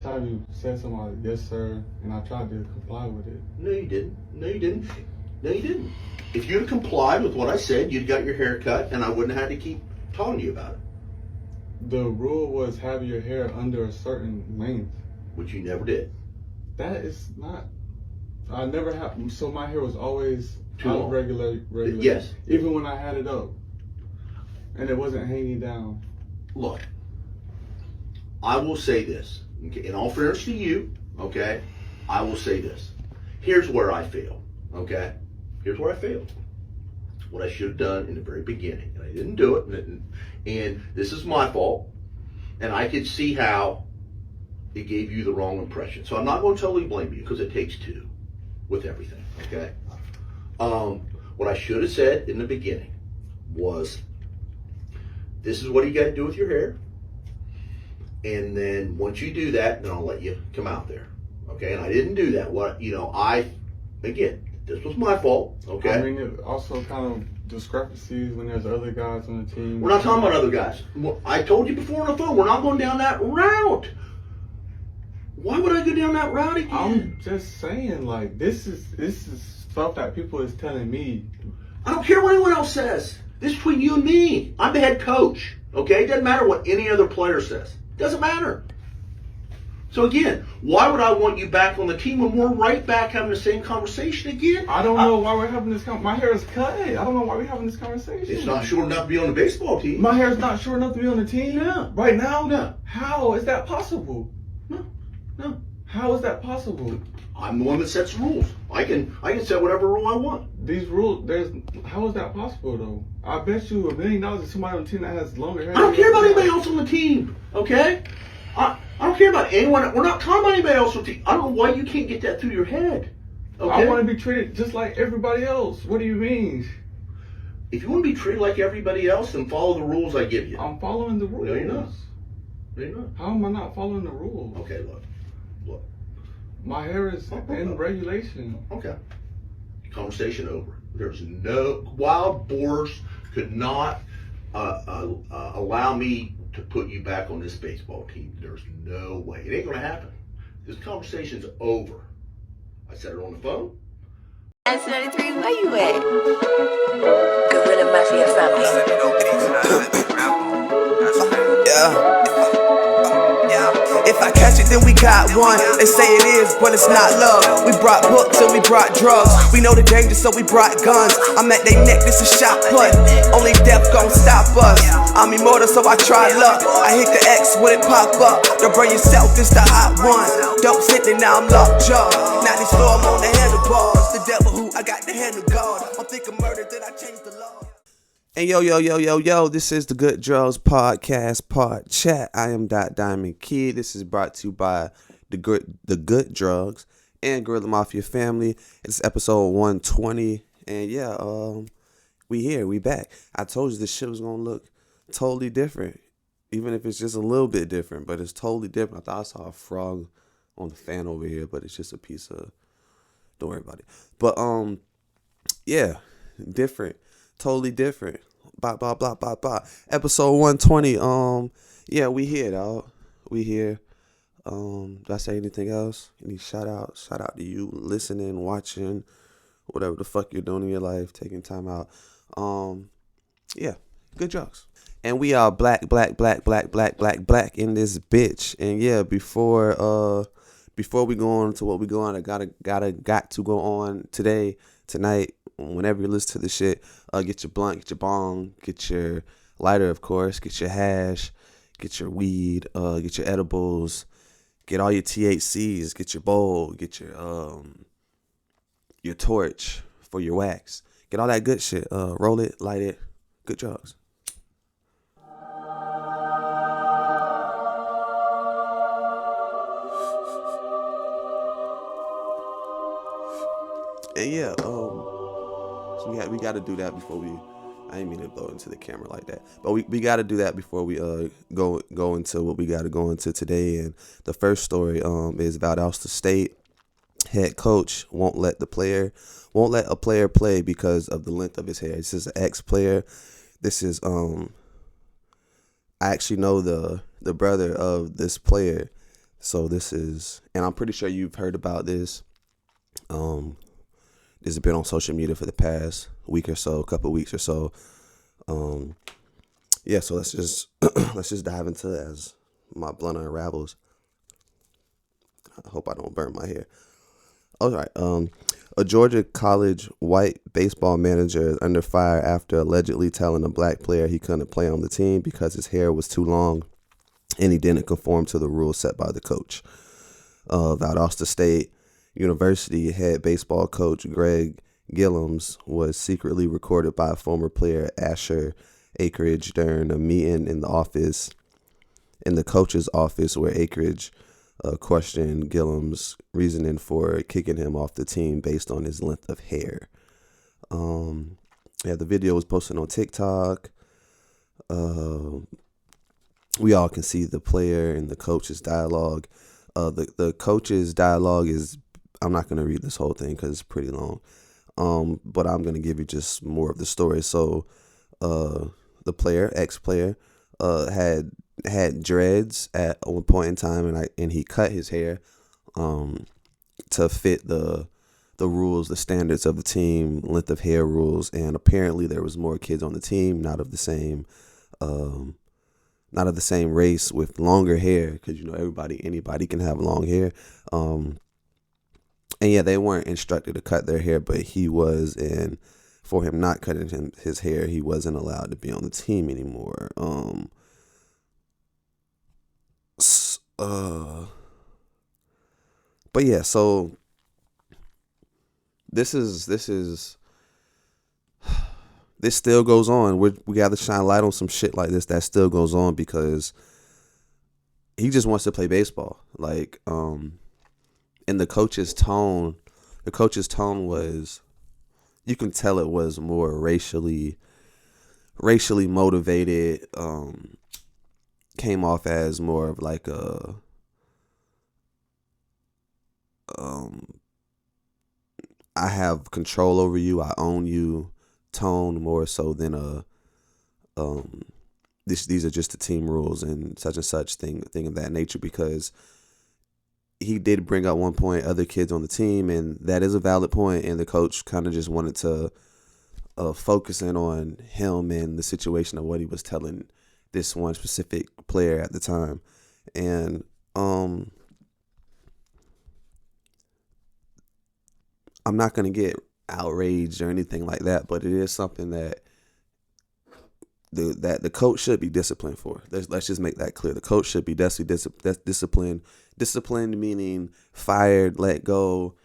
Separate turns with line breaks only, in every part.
Time you said something like, yes, sir, and I tried to comply with it.
No, you didn't. No, you didn't. No, you didn't. If you'd have complied with what I said, you'd got your hair cut, and I wouldn't have had to keep talking to you about it.
The rule was have your hair under a certain length.
Which you never did.
That is not. I never have. So my hair was always
Too
out
long.
regular.
Yes.
Even when I had it up, and it wasn't hanging down.
Look, I will say this. Okay, in all fairness to you, okay, I will say this. Here's where I failed. Okay, here's where I failed. What I should have done in the very beginning, and I didn't do it, and this is my fault, and I could see how it gave you the wrong impression. So I'm not going to totally blame you because it takes two with everything. Okay. What I should have said in the beginning was, this is what you got to do with your hair. And then once you do that, then I'll let you come out there. Okay. And I didn't do that. Again, this was my fault. Okay.
I mean, it also kind of discrepancies when there's other guys on the team.
We're not talking about other guys. I told you before on the phone, we're not going down that route. Why would I go down that route again?
I'm just saying, like, this is stuff that people is telling me.
I don't care what anyone else says. This is between you and me. I'm the head coach. Okay? It doesn't matter what any other player says. Doesn't matter. So again, why would I want you back on the team when we're right back having the same conversation again?
I don't know why we're having this my hair is cut. I don't know why we're having this conversation.
It's not short enough to be on the baseball team.
My hair is not short enough to be on the team?
No.
Right now?
No.
How is that possible?
No.
How is that possible?
I'm the one that sets rules. I can set whatever rule I want.
These rules, how is that possible though? I bet you $1 million is somebody on the team that has longer hair.
I don't care about anybody else on the team, okay? I don't care about anyone. We're not talking about anybody else on the team. I don't know why you can't get that through your head. Okay?
I want to be treated just like everybody else. What do you mean?
If you want to be treated like everybody else, then follow the rules I give you.
I'm following the rules.
No, you're not. No, you're not.
How am I not following the rules?
Okay, look.
My hair is in regulation.
Okay. Conversation over. There's no wild boars could not allow me to put you back on this baseball team. There's no way. It ain't gonna happen. This conversation's over. I said it on the phone.
S93, where you at? Gorilla Mafia family.
Yeah. If I catch it, then we got one. They say it is, but it's not love. We brought books and we brought drugs. We know the danger, so we brought guns. I'm at they neck, this a shot put. Only death gon' stop us. I'm immortal, so I try luck. I hit the X when it pop up. Don't burn yourself, it's the hot one. Dope sitting, now I'm locked jaw. Now they slow, I'm on the handlebars. The devil who I got the hand of God. I'm thinking murder, then I changed the law. And yo, this is the Good Drugs Podcast Pod Chat. I am Diamond Kid. This is brought to you by the Good Drugs and Gorilla Mafia family. It's episode 120. And yeah, we back. I told you this shit was gonna look totally different. Even if it's just a little bit different, but it's totally different. I thought I saw a frog on the fan over here, but it's just a piece of, don't worry about it. But yeah, different. Totally different. Blah. Episode 120. Yeah, we here, dog. We here. Did I say anything else? Any shout out? Shout out to you listening, watching, whatever the fuck you're doing in your life, taking time out. Yeah, good drugs. And we are black in this bitch. And yeah, before we go on to what we go on, I got to go on tonight. Whenever you listen to the shit, get your blunt, get your bong, get your lighter, of course, get your hash, get your weed, get your edibles, get all your THCs, get your bowl, get your torch for your wax, get all that good shit. Roll it, light it, good drugs. And yeah, so we got to do that before we. I didn't mean to blow into the camera like that, but we got to do that before we go into what we got to go into today. And the first story is Valdosta State head coach won't let a player play because of the length of his hair. This is an ex-player. This is I actually know the brother of this player.
So this is, and I'm pretty sure you've heard about this. This has been on social media for the past week or so, couple weeks or so. Yeah, so let's just let's just dive into it as my blunt unravels. I hope I don't burn my hair. All right. A Georgia college white baseball manager is under fire after allegedly telling a black player he couldn't play on the team because his hair was too long and he didn't conform to the rules set by the coach. Valdosta State University head baseball coach Greg Gillums was secretly recorded by former player Asher Akridge during a meeting in the coach's office where Akridge questioned Gillums' reasoning for kicking him off the team based on his length of hair. The video was posted on TikTok. We all can see the player and the coach's dialogue. The coach's dialogue is, I'm not going to read this whole thing because it's pretty long. But I'm going to give you just more of the story. So, the ex-player, had dreads at one point in time, and he cut his hair, to fit the rules, the standards of the team, length of hair rules. And apparently there was more kids on the team, not of the same race with longer hair, because anybody can have long hair. And yeah, they weren't instructed to cut their hair, but he was, and for him not cutting his hair, he wasn't allowed to be on the team anymore. But yeah, so this still goes on. We got to shine light on some shit like this that still goes on because he just wants to play baseball. Like, and the coach's tone was, you can tell it was more racially motivated. Came off as more of like a I have control over you, I own you tone, more so than these are just the team rules and such thing of that nature, because he did bring up one point other kids on the team, and that is a valid point, and the coach kind of just wanted to focus in on him and the situation of what he was telling this one specific player at the time. And I'm not going to get outraged or anything like that, but it is something that the coach should be disciplined for. Let's just make that clear. The coach should be disciplined. Disciplined meaning fired, let go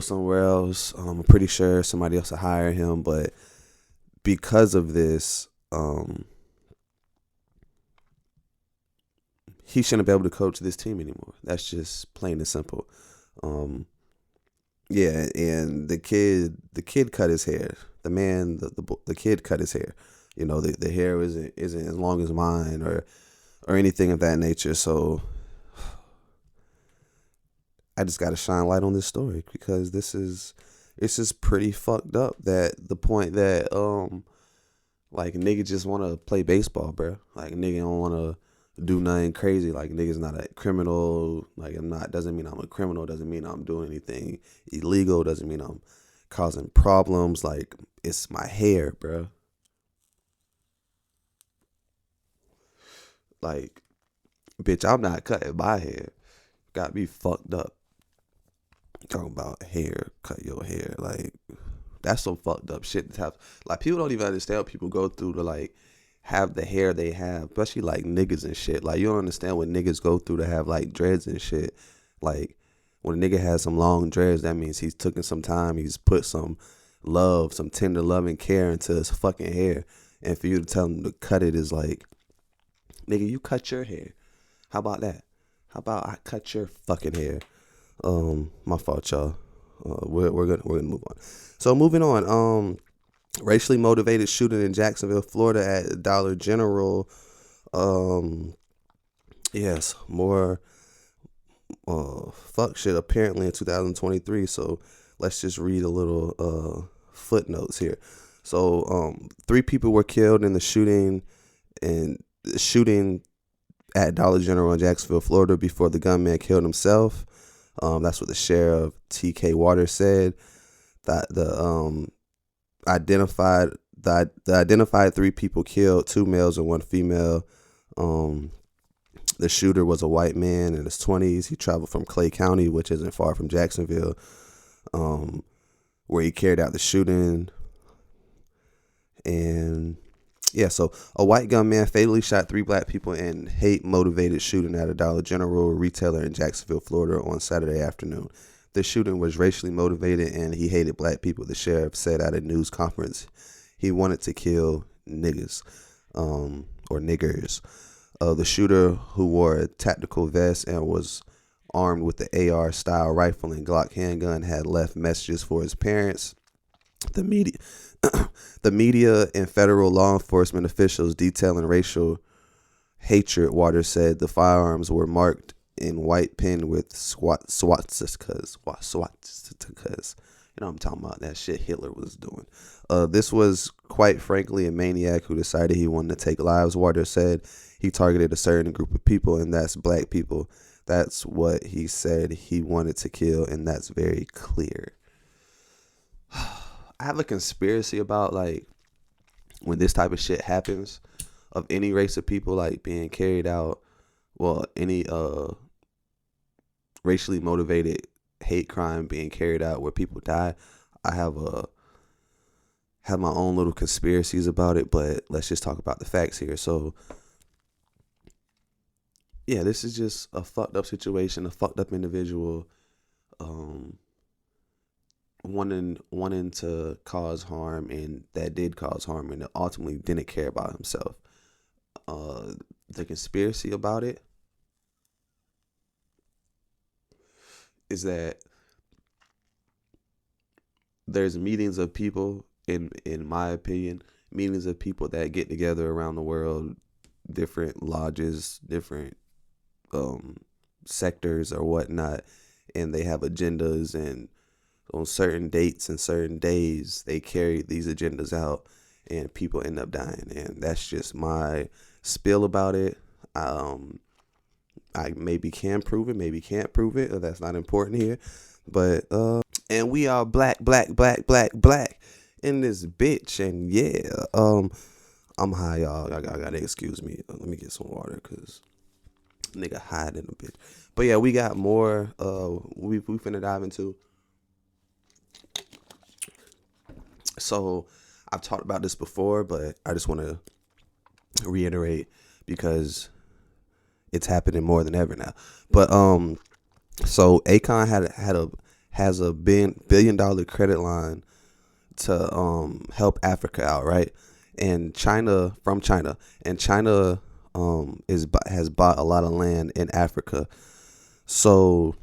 somewhere else. I'm pretty sure somebody else will hire him, but because of this, he shouldn't be able to coach this team anymore. That's just plain and simple. Yeah, and the kid cut his hair. The kid cut his hair. You know, the hair isn't as long as mine or anything of that nature. So I just got to shine light on this story because it's just pretty fucked up, that the point that like nigga just want to play baseball, bro. Like nigga don't want to do nothing crazy. Like nigga's not a criminal. Like doesn't mean I'm a criminal. Doesn't mean I'm doing anything illegal. Doesn't mean I'm causing problems. Like, it's my hair, bro. Like, bitch, I'm not cutting my hair. Got me fucked up. Talking about hair, cut your hair. Like, that's some fucked up shit to have. Like, people don't even understand what people go through to, like, have the hair they have. Especially, like, niggas and shit. Like, you don't understand what niggas go through to have, like, dreads and shit. Like, when a nigga has some long dreads, that means he's taken some time. He's put some love, some tender love and care into his fucking hair. And for you to tell him to cut it is like, nigga, you cut your hair. How about that? How about I cut your fucking hair? My fault, y'all. We're gonna move on. So moving on. Racially motivated shooting in Jacksonville, Florida at Dollar General. Yes, more fuck shit apparently in 2023. So let's just read a little footnotes here. So 3 people were killed in the shooting at Dollar General in Jacksonville, Florida, before the gunman killed himself. That's what the sheriff T.K. Waters said. That the identified 3 people killed, 2 males and 1 female. The shooter was a white man in his 20s. He traveled from Clay County, which isn't far from Jacksonville, where he carried out the shooting. And yeah, so a white gunman fatally shot 3 black people in hate-motivated shooting at a Dollar General retailer in Jacksonville, Florida on Saturday afternoon. The shooting was racially motivated and he hated black people, the sheriff said at a news conference. He wanted to kill niggas, or niggers. The shooter, who wore a tactical vest and was armed with the AR-style rifle and Glock handgun, had left messages for his parents. The media and federal law enforcement officials detailing racial hatred, Waters said the firearms were marked in white pen with swastikas. You know what I'm talking about, that shit Hitler was doing. This was quite frankly a maniac who decided he wanted to take lives, Waters said. He targeted a certain group of people, and that's black people. That's what he said he wanted to kill, and that's very clear. I have a conspiracy about, like, when this type of shit happens, of any race of people, like, being carried out, well, any racially motivated hate crime being carried out where people die. I have my own little conspiracies about it, but let's just talk about the facts here. So yeah, this is just a fucked up situation, a fucked up individual wanting to cause harm, and that did cause harm, and ultimately didn't care about himself. The conspiracy about it is that there's meetings of people, in my opinion, meetings of people that get together around the world, different lodges, different sectors or whatnot, and they have agendas, and on certain dates and certain days they carry these agendas out and people end up dying. And that's just my spill about it. I maybe can prove it, maybe can't prove it. That's not important here. But and we are black in this bitch. And yeah, I'm high, y'all. I gotta excuse me. Let me get some water, cause nigga hiding a bit. But yeah, we got more. We finna dive into. So I've talked about this before, but I just want to reiterate because it's happening more than ever now. But so Akon has a $1 billion credit line to help Africa out, right? And China has bought a lot of land in Africa. So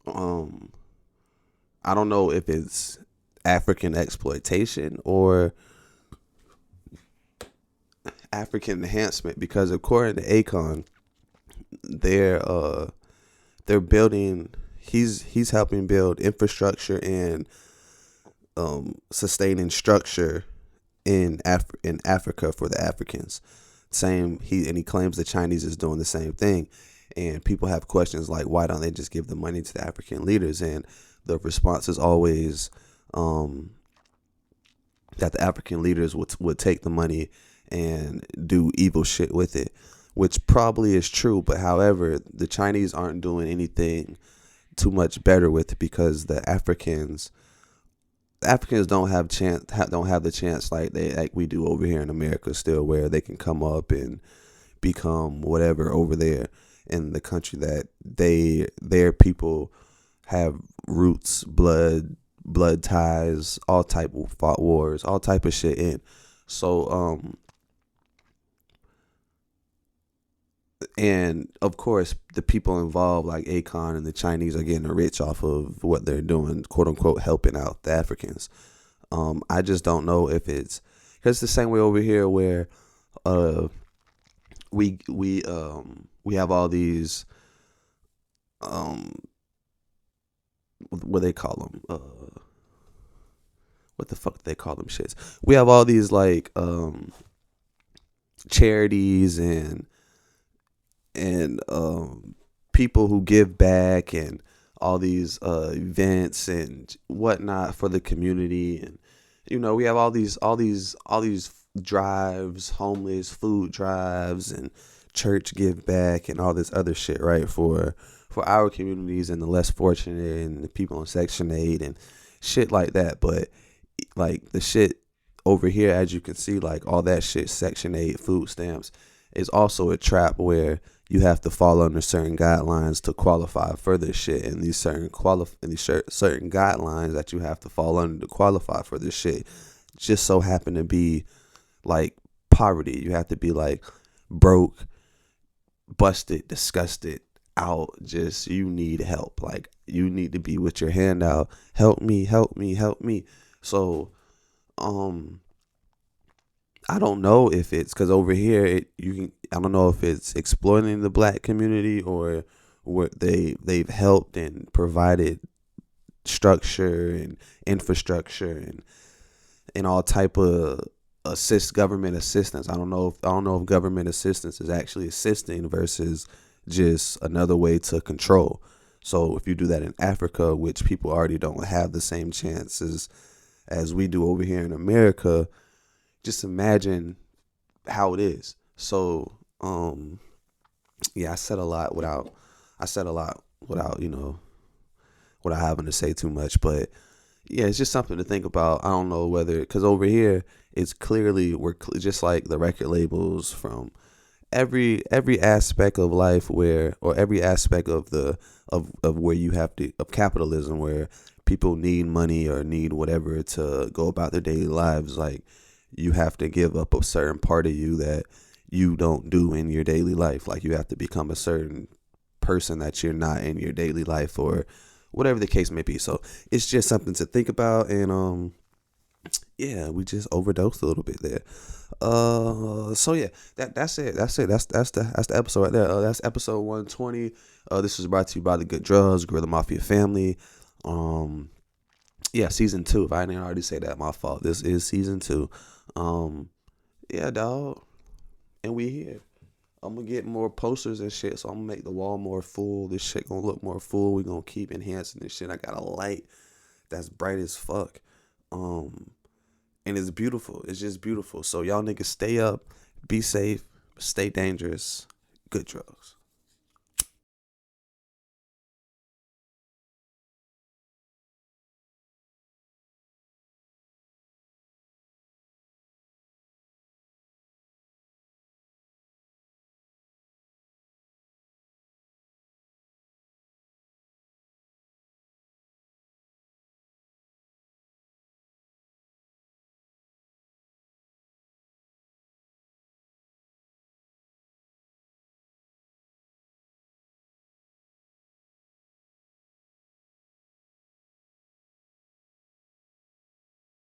I don't know if it's African exploitation or African enhancement, because according to Akon, they're building. He's helping build infrastructure and sustaining structure in Africa for the Africans. He claims the Chinese is doing the same thing, and people have questions like, why don't they just give the money to the African leaders? And the response is always that the African leaders would take the money and do evil shit with it, which probably is true. But however, the Chinese aren't doing anything too much better with it, because the Africans don't have the chance like we do over here in America still, where they can come up and become whatever over there in the country that their people have roots, blood ties, all type of fought wars, all type of shit in. So and of course the people involved like Akon and the Chinese are getting rich off of what they're doing, quote unquote, helping out the Africans. I just don't know if it's because it's the same way over here where we have all these what they call them, what the fuck do they call them shits? We have all these like charities and people who give back and all these events and whatnot for the community. And we have all these drives, homeless food drives, and church give back and all this other shit, right, for our communities and the less fortunate and the people in Section 8 and shit like that. But like the shit over here, as you can see, like all that shit, Section 8 food stamps, is also a trap where you have to follow under certain guidelines to qualify for this shit. And these certain certain guidelines that you have to fall under to qualify for this shit just so happen to be like poverty. You have to be like broke, busted, disgusted, out, just you need help. Like you need to be with your hand out. Help me, help me, help me. So I don't know if it's because over here I don't know if it's exploiting the black community or what they've helped and provided structure and infrastructure and all type of government assistance. I don't know if government assistance is actually assisting versus just another way to control. So if you do that in Africa, which people already don't have the same chances as we do over here in America, just imagine how it is. So yeah, I said a lot without without having to say too much. But yeah, it's just something to think about. I don't know whether, because over here it's clearly just like the record labels from every aspect of life or every aspect of where you have to, of capitalism, where people need money or need whatever to go about their daily lives. Like you have to give up a certain part of you that you don't do in your daily life. Like you have to become a certain person that you're not in your daily life, or whatever the case may be. So it's just something to think about. And yeah, we just overdosed a little bit there. So yeah, that's it. That's the episode right there. That's episode 120. This was brought to you by the Good Drugs, Gorilla Mafia family. Yeah, season 2. If I didn't already say that, my fault. This is season 2. Yeah, dog. And we here. I'm gonna get more posters and shit, so I'm gonna make the wall more full. This shit gonna look more full. We gonna keep enhancing this shit. I got a light that's bright as fuck. And it's beautiful. It's just beautiful. So y'all niggas stay up, be safe, stay dangerous. Good drugs.